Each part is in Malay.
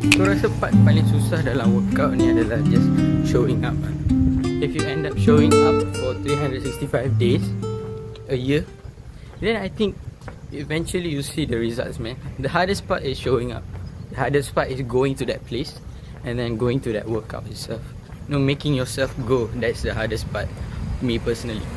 Aku rasa part paling susah dalam workout ni adalah just showing up. If you end up showing up for 365 days a year, then I think eventually you see the results, man. The hardest part is showing up. The hardest part is going to that place and then going to that workout itself. You know, making yourself go, that's the hardest part, me personally.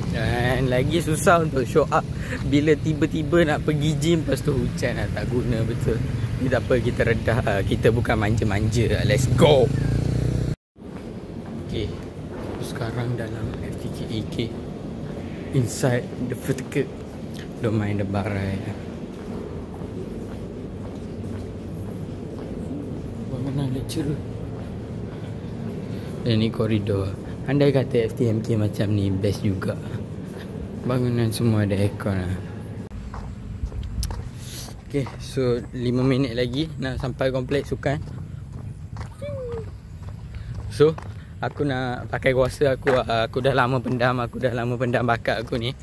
Dan lagi susah untuk show up bila tiba-tiba nak pergi gym, lepas tu hujan lah, tak guna betul. Ni tak apa, kita redah, kita bukan manja-manja. Let's go. Okay, sekarang dalam FTKEK, inside the vertical. Don't mind the barai. Bangunan lecturer. Dan ni koridor. Andai kata FTMK macam ni, best juga. Bangunan semua ada aircon lah. Okay, so 5 minit lagi nak sampai kompleks sukan. So aku nak pakai kuasa aku. Aku dah lama pendam. Bakat aku ni.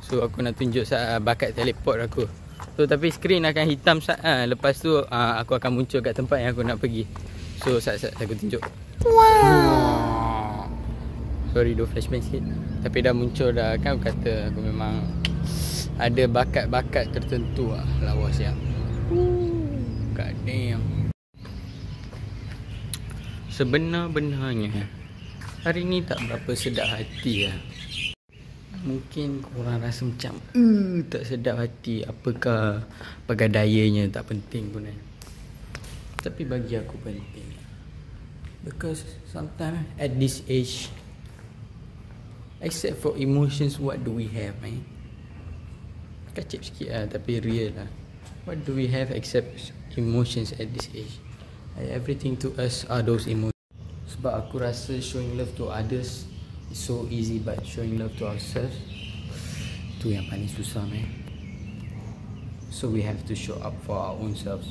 So aku nak tunjuk bakat teleport aku. So tapi skrin akan hitam lepas tu aku akan muncul kat tempat yang aku nak pergi. So saat aku tunjuk. Wow. Sorry do flashbang sikit. Tapi dah muncul dah kan. Aku kata aku memang ada bakat-bakat tertentu lah. Lawa siap. God damn. Sebenar-benarnya hari ni tak berapa sedap hati lah. Mungkin korang rasa macam tak sedap hati. Apakah dayanya, tak penting pun kan. Tapi bagi aku penting. Because sometimes at this age, except for emotions, what do we have, man? Kacip sikit lah, tapi real lah. What do we have except emotions at this age? Everything to us are those emotions. Sebab aku rasa showing love to others is so easy, but showing love to ourselves, tu yang paling susah, man. So we have to show up for our own selves.